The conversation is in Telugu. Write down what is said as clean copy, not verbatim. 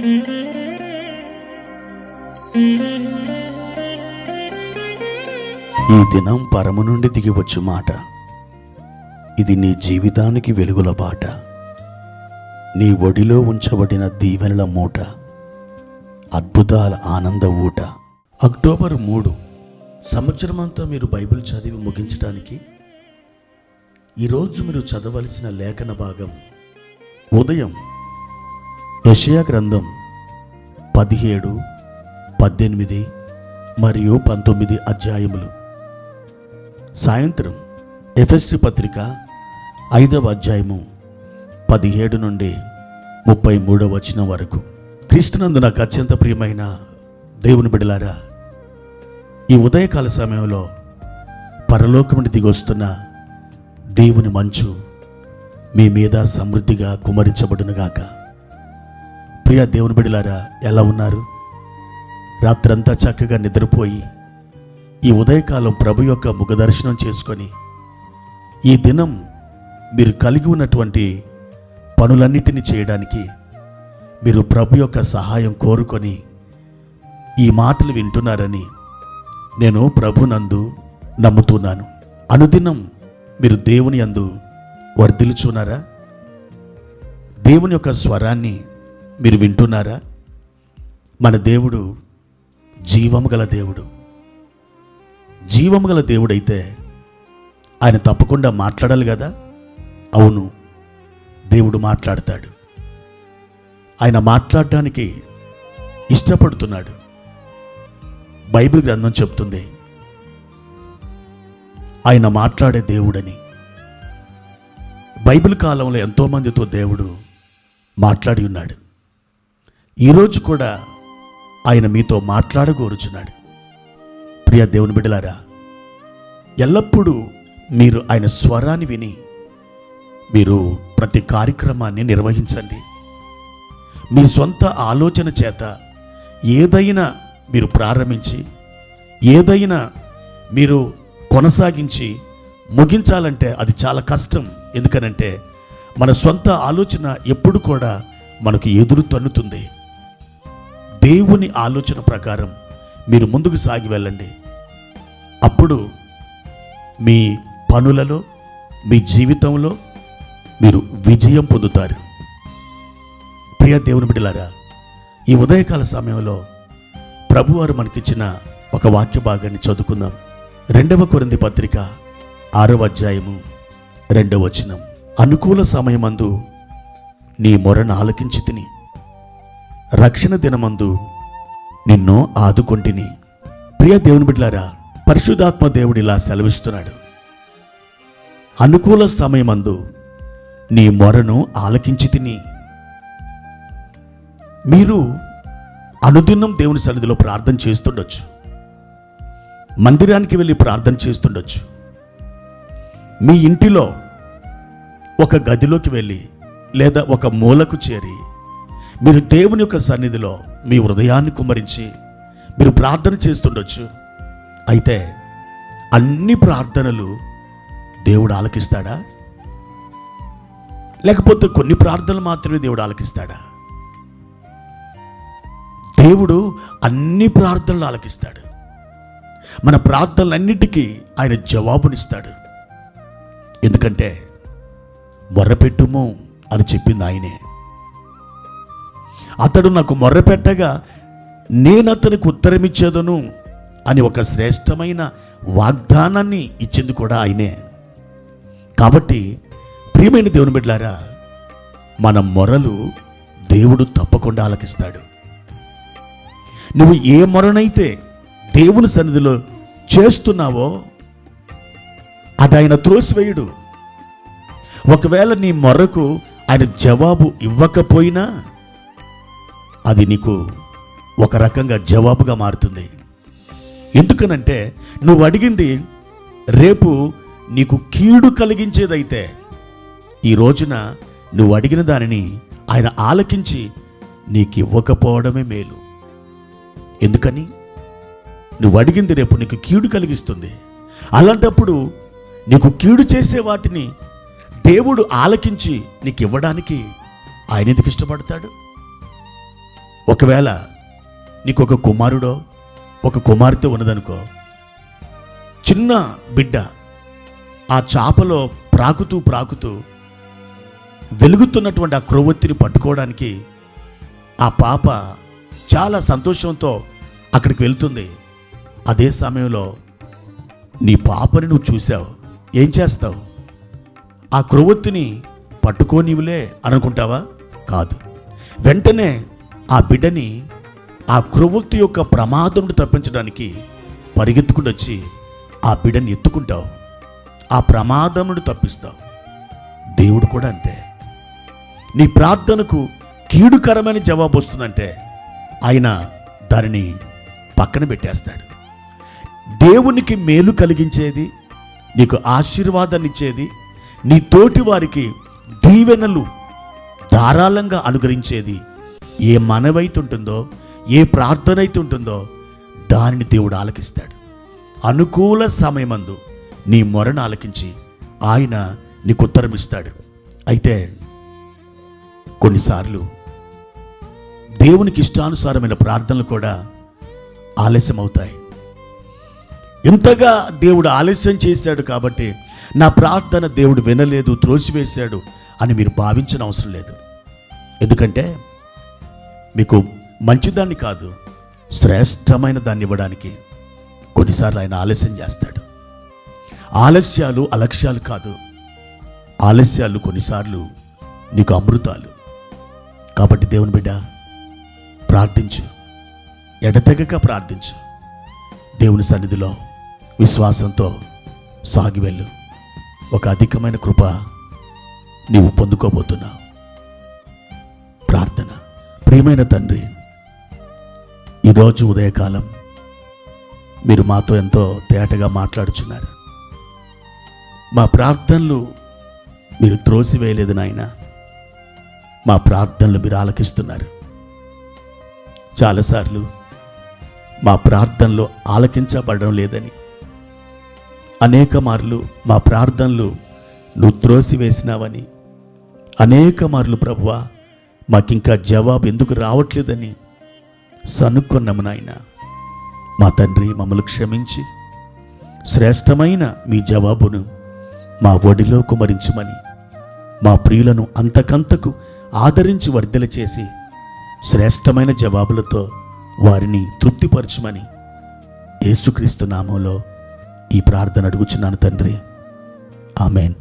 ఈ దినం పరము నుండి దిగివచ్చు మాట. ఇది నీ జీవితానికి వెలుగుల బాట. నీ ఒడిలో ఉంచబడిన దీవెనల మూట, అద్భుతాల ఆనంద ఊట. అక్టోబర్ 3 సంవత్సరమంతా మీరు బైబిల్ చదివి ముగించడానికి ఈరోజు మీరు చదవలసిన లేఖన భాగం ఉదయం యెషయా గ్రంథం 17, 18 మరియు 19 అధ్యాయములు. సాయంత్రం ఎఫెసీ పత్రిక 5వ అధ్యాయము 17 నుండి 33వ వచనం వరకు. క్రీస్తునందు నాకు అత్యంత ప్రియమైన దేవుని బిడ్డలారా, ఈ ఉదయకాల సమయంలో పరలోకం నుండి దిగొస్తున్న దేవుని మంచు మీ మీద సమృద్ధిగా కుమ్మరించబడునుగాక. ప్రియ దేవుని బిడ్డలారా, ఎలా ఉన్నారు? రాత్రంతా చక్కగా నిద్రపోయి ఈ ఉదయకాలం ప్రభు యొక్క ముఖదర్శనం చేసుకొని ఈ దినం మీరు కలిగి ఉన్నటువంటి పనులన్నిటినీ చేయడానికి మీరు ప్రభు యొక్క సహాయం కోరుకొని ఈ మాటలు వింటున్నారని నేను ప్రభునందు నమ్ముతున్నాను. అనుదినం మీరు దేవుని యందు వర్ధిల్లుచున్నారా? దేవుని యొక్క స్వరాన్ని మీరు వింటున్నారా? మన దేవుడు జీవము గల దేవుడు. జీవము గల దేవుడైతే ఆయన తప్పకుండా మాట్లాడాలి కదా. అవును, దేవుడు మాట్లాడతాడు. ఆయన మాట్లాడటానికి ఇష్టపడుతున్నాడు. బైబిల్ గ్రంథం చెప్తుంది ఆయన మాట్లాడే దేవుడని. బైబిల్ కాలంలో ఎంతోమందితో దేవుడు మాట్లాడి ఉన్నాడు. ఈరోజు కూడా ఆయన మీతో మాట్లాడగోరుచున్నాడు. ప్రియ దేవుని బిడ్డలారా, ఎల్లప్పుడూ మీరు ఆయన స్వరాన్ని విని మీరు ప్రతి కార్యక్రమాన్ని నిర్వహించండి. మీ సొంత ఆలోచన చేత ఏదైనా మీరు ప్రారంభించి ఏదైనా మీరు కొనసాగించి ముగించాలంటే అది చాలా కష్టం. ఎందుకనంటే మన సొంత ఆలోచన ఎప్పుడు కూడా మనకు ఎదురు తన్నుతుంది. దేవుని ఆలోచన ప్రకారం మీరు ముందుకు సాగి వెళ్ళండి. అప్పుడు మీ పనులలో, మీ జీవితంలో మీరు విజయం పొందుతారు. ప్రియ దేవుని బిడ్డలారా, ఈ ఉదయకాల సమయంలో ప్రభువారు మనకిచ్చిన ఒక వాక్య భాగాన్ని చదువుకుందాం. 2వ కొరింథీ పత్రిక 6వ అధ్యాయము 2వ వచనం. అనుకూల సమయమందు నీ మొరను ఆలకించి తిని, రక్షణ దినమందు నిన్ను ఆదుకొంటిని. ప్రియ దేవుని బిడ్డలారా, పరిశుద్ధాత్మ దేవుడు ఇలా సెలవిస్తున్నాడు. అనుకూల సమయమందు నీ మొరను ఆలకించి తిని. మీరు అనుదినం దేవుని సన్నిధిలో ప్రార్థన చేస్తుండొచ్చు, మందిరానికి వెళ్ళి ప్రార్థన చేస్తుండొచ్చు, మీ ఇంటిలో ఒక గదిలోకి వెళ్ళి లేదా ఒక మూలకు చేరి మీరు దేవుని యొక్క సన్నిధిలో మీ హృదయాన్ని కుమ్మరించి మీరు ప్రార్థన చేస్తుండొచ్చు. అయితే అన్ని ప్రార్థనలు దేవుడు ఆలకిస్తాడా? లేకపోతే కొన్ని ప్రార్థనలు మాత్రమే దేవుడు ఆలకిస్తాడా? దేవుడు అన్ని ప్రార్థనలు ఆలకిస్తాడు. మన ప్రార్థనలన్నిటికీ ఆయన జవాబునిస్తాడు. ఎందుకంటే మొర్రపెట్టుము అని చెప్పింది ఆయనే. అతడు నాకు మొర్రపెట్టగా నేను అతనికి ఉత్తరమిచ్చేదను అని ఒక శ్రేష్టమైన వాగ్దానాన్ని ఇచ్చింది కూడా ఆయనే. కాబట్టి ప్రియమైన దేవుని బిడ్డలారా, మన మొరలు దేవుడు తప్పకుండా ఆలకిస్తాడు. నువ్వు ఏ మొరనైతే దేవుని సన్నిధిలో చేస్తున్నావో అది ఆయన త్రోసివేయుడు. ఒకవేళ నీ మొరకు ఆయన జవాబు ఇవ్వకపోయినా అది నీకు ఒక రకంగా జవాబుగా మారుతుంది. ఎందుకనంటే నువ్వు అడిగింది రేపు నీకు కీడు కలిగించేదైతే ఈ రోజున నువ్వు అడిగిన దానిని ఆయన ఆలకించి నీకు ఇవ్వకపోవడమే మేలు. ఎందుకని? నువ్వు అడిగింది రేపు నీకు కీడు కలిగిస్తుంది. అలాంటప్పుడు నీకు కీడు చేసే వాటిని దేవుడు ఆలకించి నీకు ఇవ్వడానికి ఆయన ఎందుకు ఇష్టపడతాడు? ఒకవేళ నీకు ఒక కుమారుడో ఒక కుమార్తె ఉన్నదనుకో, చిన్న బిడ్డ ఆ చాపలో ప్రాకుతూ వెలుగుతున్నటువంటి ఆ క్రొవ్వొత్తిని పట్టుకోవడానికి ఆ పాప చాలా సంతోషంతో అక్కడికి వెళ్తుంది. అదే సమయంలో నీ పాపని నువ్వు చూసావు, ఏం చేస్తావు? ఆ క్రొవ్వొత్తిని పట్టుకోనివులే అనుకుంటావా? కాదు. వెంటనే ఆ బిడ్డని ఆ క్రొవ్వొత్తి యొక్క ప్రమాదం నుండి తప్పించడానికి పరిగెత్తుకుంటూ వచ్చి ఆ బిడ్డని ఎత్తుకుంటావు, ఆ ప్రమాదం నుండి తప్పిస్తావు. దేవుడు కూడా అంతే. నీ ప్రార్థనకు కీడుకరమైన జవాబు వస్తుందంటే ఆయన దానిని పక్కన పెట్టేస్తాడు. దేవునికి మేలు కలిగించేది, నీకు ఆశీర్వాదాన్ని ఇచ్చేది, నీ తోటి వారికి దీవెనలు ధారాళంగా అనుగ్రహించేది ఏ మనవైతే ఉంటుందో, ఏ ప్రార్థన అయితే ఉంటుందో దానిని దేవుడు ఆలకిస్తాడు. అనుకూల సమయమందు నీ మొరను ఆలకించి ఆయన నీకు ఉత్తరం ఇస్తాడు. అయితే కొన్నిసార్లు దేవునికి ఇష్టానుసారమైన ప్రార్థనలు కూడా ఆలస్యం అవుతాయి. ఇంతగా దేవుడు ఆలస్యం చేశాడు కాబట్టి నా ప్రార్థన దేవుడు వినలేదు, త్రోసివేశాడు అని మీరు భావించిన అవసరం లేదు. ఎందుకంటే మీకు మంచిదాన్ని కాదు, శ్రేష్టమైన దాన్ని ఇవ్వడానికి కొన్నిసార్లు ఆయన ఆలస్యం చేస్తాడు. ఆలస్యాలు అలక్ష్యాలు కాదు, ఆలస్యాలు కొన్నిసార్లు నీకు అమృతాలు. కాబట్టి దేవుని బిడ్డ, ప్రార్థించు, ఎడతెగక ప్రార్థించు. దేవుని సన్నిధిలో విశ్వాసంతో సాగి వెళ్ళు. ఒక అధికమైన కృప నీవు పొందుకోబోతున్నావు. ప్రార్థన. ప్రియమైన తండ్రి, ఈరోజు ఉదయకాలం మీరు మాతో ఎంతో తేటగా మాట్లాడుచున్నారు. మా ప్రార్థనలు మీరు త్రోసివేయలేదు నాయన, మా ప్రార్థనలు మీరు ఆలకిస్తున్నారు. చాలాసార్లు మా ప్రార్థనలు ఆలకించబడడం లేదని, అనేక మార్లు మా ప్రార్థనలు నువ్వు త్రోసివేసినావని, అనేక మార్లు ప్రభువా మాకింకా జవాబు ఎందుకు రావట్లేదని సనుక్కున్నాము నాయన. మా తండ్రి, మమ్మల్ని క్షమించి శ్రేష్టమైన మీ జవాబును మా ఒడిలో కుమరించమని, మా ప్రియులను అంతకంతకు ఆదరించి వర్ధల చేసి శ్రేష్టమైన జవాబులతో వారిని తృప్తిపరచమని యేసుక్రీస్తు నామంలో ఈ ప్రార్థన అడుగుచున్నాను తండ్రి. ఆమెన్.